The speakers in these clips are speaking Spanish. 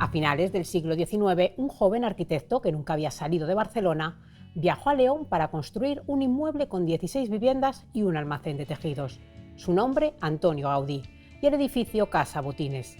A finales del siglo XIX, un joven arquitecto que nunca había salido de Barcelona viajó a León para construir un inmueble con 16 viviendas y un almacén de tejidos. Su nombre, Antonio Gaudí, y el edificio Casa Botines.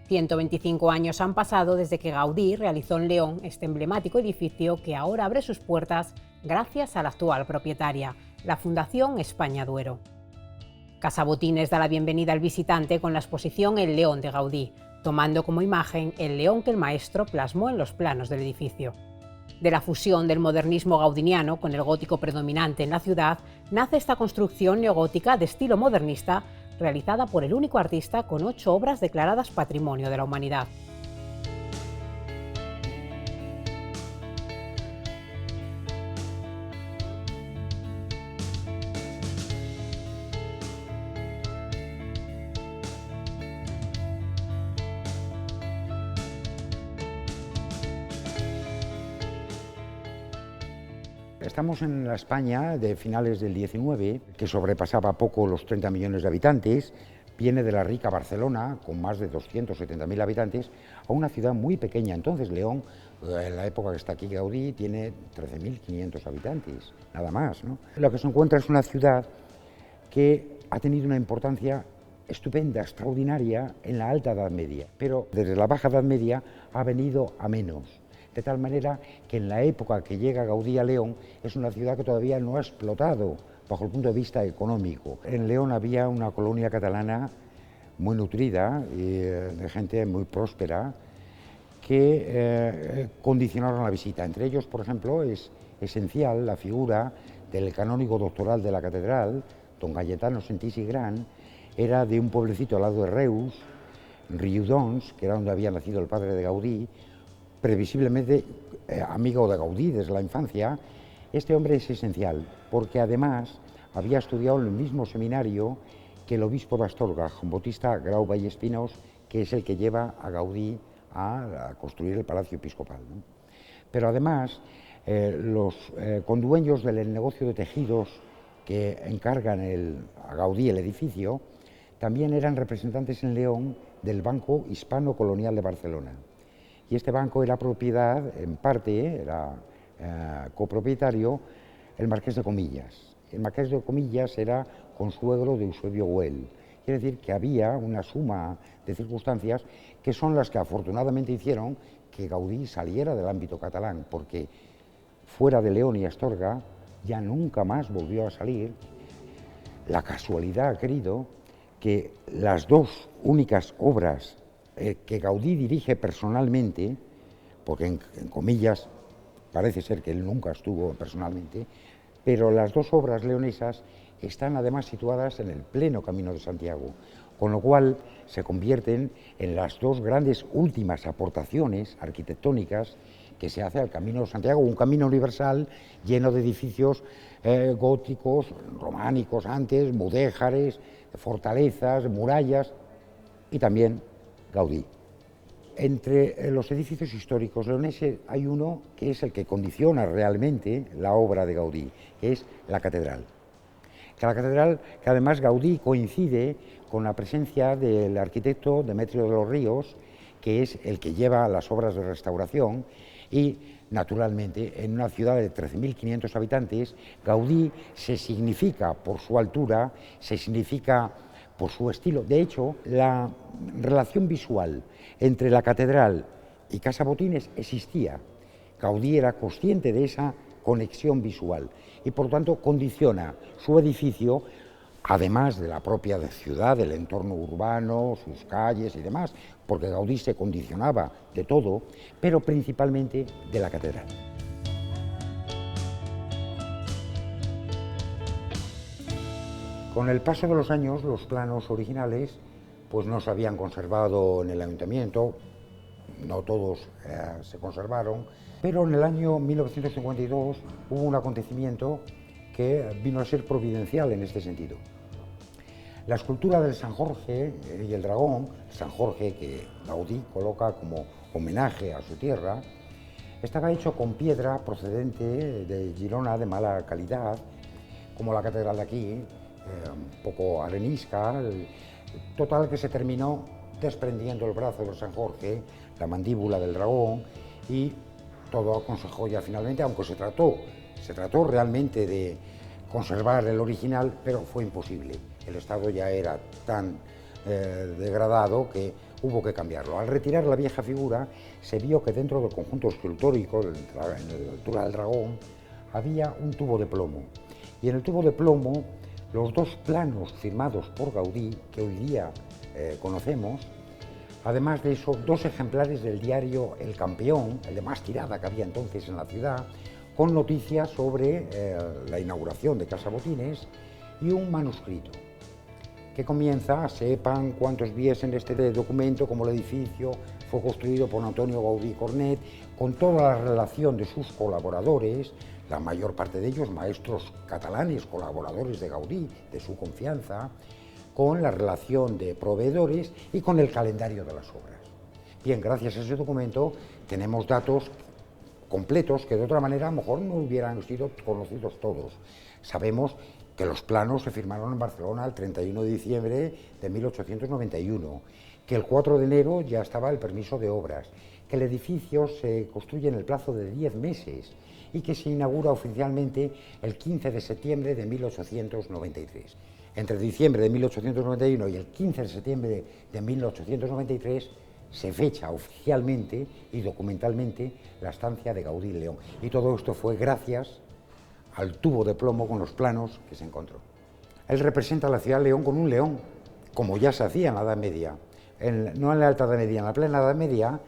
125 años han pasado desde que Gaudí realizó en León este emblemático edificio que ahora abre sus puertas gracias a la actual propietaria, la Fundación España Duero. Casa Botines da la bienvenida al visitante con la exposición El León de Gaudí, tomando como imagen el león que el maestro plasmó en los planos del edificio. De la fusión del modernismo gaudiniano con el gótico predominante en la ciudad, nace esta construcción neogótica de estilo modernista, realizada por el único artista con 8 obras declaradas Patrimonio de la Humanidad. Estamos en la España de finales del XIX, que sobrepasaba poco los 30 millones de habitantes, viene de la rica Barcelona, con más de 270.000 habitantes, a una ciudad muy pequeña. Entonces León, en la época que está aquí Gaudí, tiene 13.500 habitantes, nada más, ¿no? Lo que se encuentra es una ciudad que ha tenido una importancia estupenda, extraordinaria, en la Alta Edad Media, pero desde la Baja Edad Media ha venido a menos. De tal manera que en la época que llega Gaudí a León es una ciudad que todavía no ha explotado bajo el punto de vista económico. En León había una colonia catalana muy nutrida y de gente muy próspera que condicionaron la visita. Entre ellos, por ejemplo, es esencial la figura del canónigo doctoral de la catedral, don Cayetano Sentís y Gran. Era de un pueblecito al lado de Reus, Riudons, que era donde había nacido el padre de Gaudí, previsiblemente amigo de Gaudí desde la infancia. Este hombre es esencial porque además había estudiado en el mismo seminario que el obispo de Astorga, Juan Bautista Grau Vallespinaus, que es el que lleva a Gaudí a construir el palacio episcopal, ¿no? Pero además los condueños del negocio de tejidos que encargan a Gaudí el edificio también eran representantes en León del Banco Hispano Colonial de Barcelona. Y este banco era propiedad, en parte, era copropietario, el Marqués de Comillas. El Marqués de Comillas era consuegro de Eusebio Güell. Quiere decir que había una suma de circunstancias que son las que afortunadamente hicieron que Gaudí saliera del ámbito catalán, porque fuera de León y Astorga ya nunca más volvió a salir. La casualidad ha querido que las dos únicas obras que Gaudí dirige personalmente, porque en comillas parece ser que él nunca estuvo personalmente, pero las dos obras leonesas están además situadas en el pleno Camino de Santiago, con lo cual se convierten en las dos grandes últimas aportaciones arquitectónicas que se hace al Camino de Santiago, un camino universal lleno de edificios góticos, románicos antes, mudéjares, fortalezas, murallas y también Gaudí. Entre los edificios históricos leoneses hay uno que es el que condiciona realmente la obra de Gaudí, que es la catedral. La catedral, que además Gaudí coincide con la presencia del arquitecto Demetrio de los Ríos, que es el que lleva las obras de restauración, y naturalmente en una ciudad de 13.500 habitantes, Gaudí se significa por su altura, se significa por su estilo. De hecho, la relación visual entre la catedral y Casa Botines existía. Gaudí era consciente de esa conexión visual y por lo tanto condiciona su edificio, además de la propia ciudad, del entorno urbano, sus calles y demás, porque Gaudí se condicionaba de todo, pero principalmente de la catedral. Con el paso de los años, los planos originales pues no se habían conservado en el ayuntamiento, no todos se conservaron, pero en el año 1952 hubo un acontecimiento que vino a ser providencial en este sentido. La escultura del San Jorge y el dragón, San Jorge que Gaudí coloca como homenaje a su tierra, estaba hecho con piedra procedente de Girona de mala calidad, como la catedral de aquí, un poco arenisca. Total, que se terminó desprendiendo el brazo de San Jorge, la mandíbula del dragón, y todo aconsejó ya finalmente, aunque se trató realmente de conservar el original, pero fue imposible. El estado ya era tan degradado que hubo que cambiarlo. Al retirar la vieja figura, se vio que dentro del conjunto escultórico, en la altura del dragón, había un tubo de plomo. Y en el tubo de plomo, los dos planos firmados por Gaudí, que hoy día conocemos, además de eso, dos ejemplares del diario El Campeón, el de más tirada que había entonces en la ciudad, con noticias sobre la inauguración de Casa Botines, y un manuscrito que comienza: sepan cuantos viesen este documento como el edificio fue construido por Antonio Gaudí Cornet, con toda la relación de sus colaboradores, la mayor parte de ellos maestros catalanes, colaboradores de Gaudí, de su confianza, con la relación de proveedores y con el calendario de las obras. Bien, gracias a ese documento tenemos datos completos que de otra manera a lo mejor no hubieran sido conocidos todos. Sabemos que los planos se firmaron en Barcelona el 31 de diciembre de 1891, que el 4 de enero ya estaba el permiso de obras, que el edificio se construye en el plazo de 10 meses y que se inaugura oficialmente el 15 de septiembre de 1893. Entre diciembre de 1891 y el 15 de septiembre de 1893 se fecha oficialmente y documentalmente la estancia de Gaudí en León. Y todo esto fue gracias al tubo de plomo con los planos que se encontró. Él representa a la ciudad de León con un león, como ya se hacía en la Edad Media. No en la Alta Edad Media, en la plena Edad Media,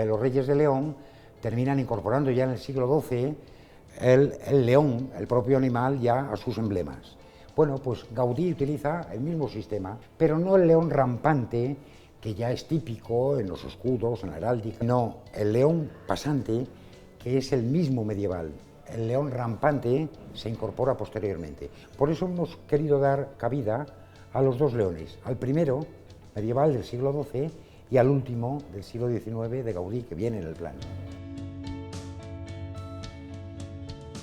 los reyes de León terminan incorporando ya en el siglo XII el león, el propio animal, ya a sus emblemas. Bueno, pues Gaudí utiliza el mismo sistema, pero no el león rampante, que ya es típico en los escudos, en la heráldica. No, el león pasante, que es el mismo medieval. El león rampante se incorpora posteriormente. Por eso hemos querido dar cabida a los dos leones, al primero, medieval del siglo XII, y al último, del siglo XIX, de Gaudí, que viene en el plano.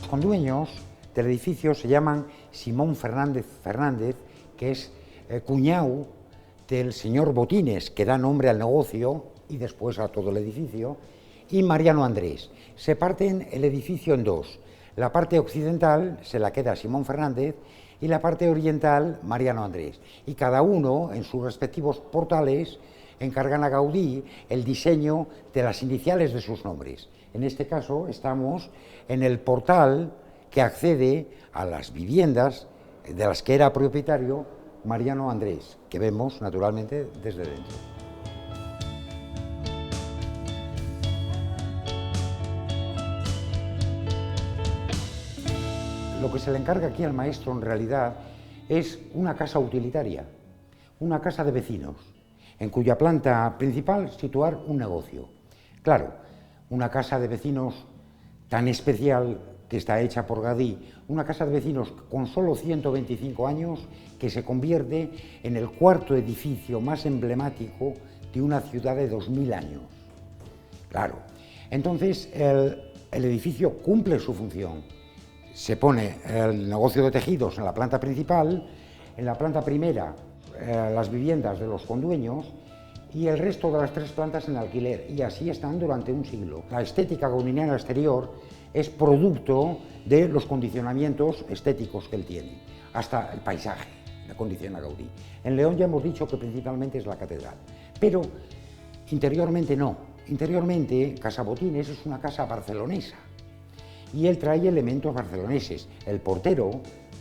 Los condueños del edificio se llaman Simón Fernández Fernández, que es cuñado del señor Botines, que da nombre al negocio y después a todo el edificio, y Mariano Andrés. Se parten el edificio en dos. La parte occidental se la queda Simón Fernández y la parte oriental Mariano Andrés. Y cada uno, en sus respectivos portales, encargan a Gaudí el diseño de las iniciales de sus nombres. En este caso estamos en el portal que accede a las viviendas de las que era propietario Mariano Andrés, que vemos naturalmente desde dentro. Lo que se le encarga aquí al maestro en realidad es una casa utilitaria, una casa de vecinos, en cuya planta principal situar un negocio. Claro, una casa de vecinos tan especial que está hecha por Gaudí, una casa de vecinos con solo 125 años que se convierte en el cuarto edificio más emblemático de una ciudad de 2000 años. Claro, entonces el edificio cumple su función. Se pone el negocio de tejidos en la planta principal, en la planta primera las viviendas de los condueños y el resto de las tres plantas en alquiler, y así están durante un siglo. La estética gaudiniana exterior es producto de los condicionamientos estéticos que él tiene, hasta el paisaje le condiciona a Gaudí. En León ya hemos dicho que principalmente es la catedral, pero interiormente no. Interiormente Casa Botines es una casa barcelonesa y él trae elementos barceloneses. El portero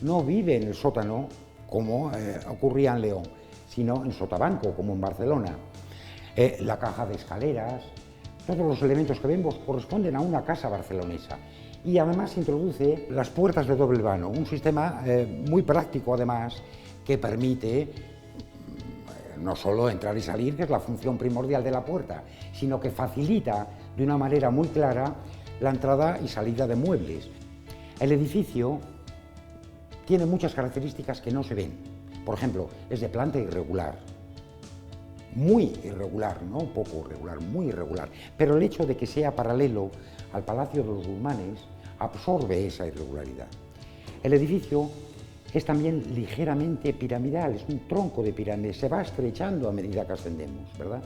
no vive en el sótano como ocurría en León, sino en sotabanco, como en Barcelona. La caja de escaleras, todos los elementos que vemos corresponden a una casa barcelonesa. Y además introduce las puertas de doble vano, un sistema muy práctico además, que permite no solo entrar y salir, que es la función primordial de la puerta, sino que facilita de una manera muy clara la entrada y salida de muebles. El edificio tiene muchas características que no se ven. Por ejemplo, es de planta irregular, muy irregular, no poco irregular, muy irregular, pero el hecho de que sea paralelo al Palacio de los Guzmanes absorbe esa irregularidad. El edificio es también ligeramente piramidal, es un tronco de pirámide, se va estrechando a medida que ascendemos, ¿verdad?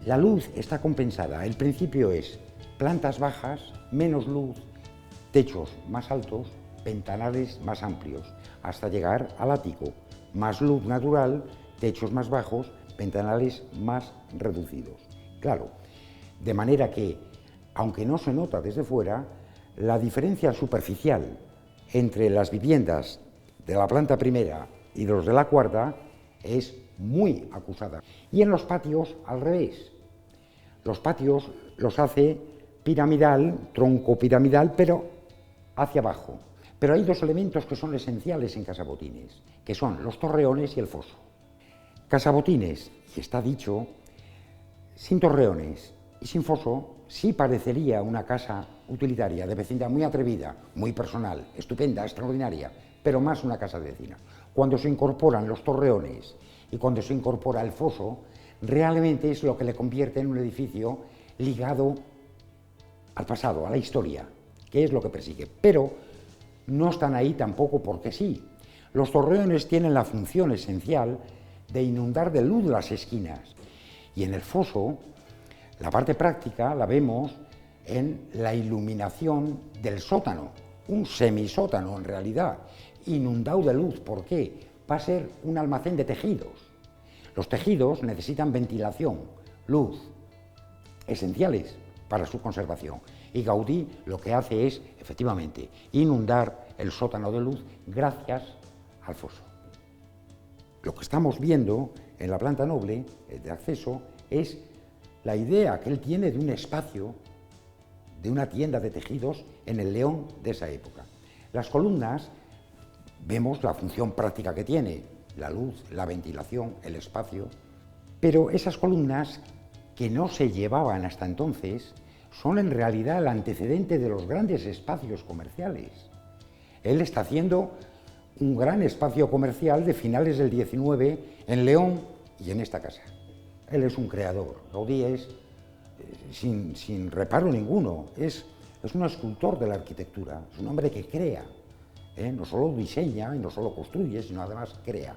La luz está compensada, el principio es plantas bajas, menos luz, techos más altos, ventanales más amplios, hasta llegar al ático, más luz natural, techos más bajos, ventanales más reducidos. Claro, de manera que, aunque no se nota desde fuera, la diferencia superficial entre las viviendas de la planta primera y los de la cuarta es muy acusada. Y en los patios, al revés. Los patios los hace piramidal, tronco piramidal, pero hacia abajo. Pero hay dos elementos que son esenciales en Casabotines, que son los torreones y el foso. Casabotines, y está dicho, sin torreones y sin foso, sí parecería una casa utilitaria, de vecindad muy atrevida, muy personal, estupenda, extraordinaria, pero más una casa de vecina. Cuando se incorporan los torreones y cuando se incorpora el foso, realmente es lo que le convierte en un edificio ligado al pasado, a la historia, que es lo que persigue. Pero no están ahí tampoco porque sí. Los torreones tienen la función esencial de inundar de luz las esquinas. Y en el foso, la parte práctica la vemos en la iluminación del sótano, un semisótano en realidad, inundado de luz. ¿Por qué? Va a ser un almacén de tejidos. Los tejidos necesitan ventilación, luz, esenciales para su conservación. Y Gaudí lo que hace es, efectivamente, inundar el sótano de luz gracias al foso. Lo que estamos viendo en la planta noble, de acceso, es la idea que él tiene de un espacio, de una tienda de tejidos en el León de esa época. Las columnas, vemos la función práctica que tiene, la luz, la ventilación, el espacio, pero esas columnas que no se llevaban hasta entonces son en realidad el antecedente de los grandes espacios comerciales. Él está haciendo un gran espacio comercial de finales del XIX en León y en esta casa. Él es un creador. Gaudí es, sin reparo ninguno, es un escultor de la arquitectura, es un hombre que crea, no solo diseña y no solo construye, sino además crea.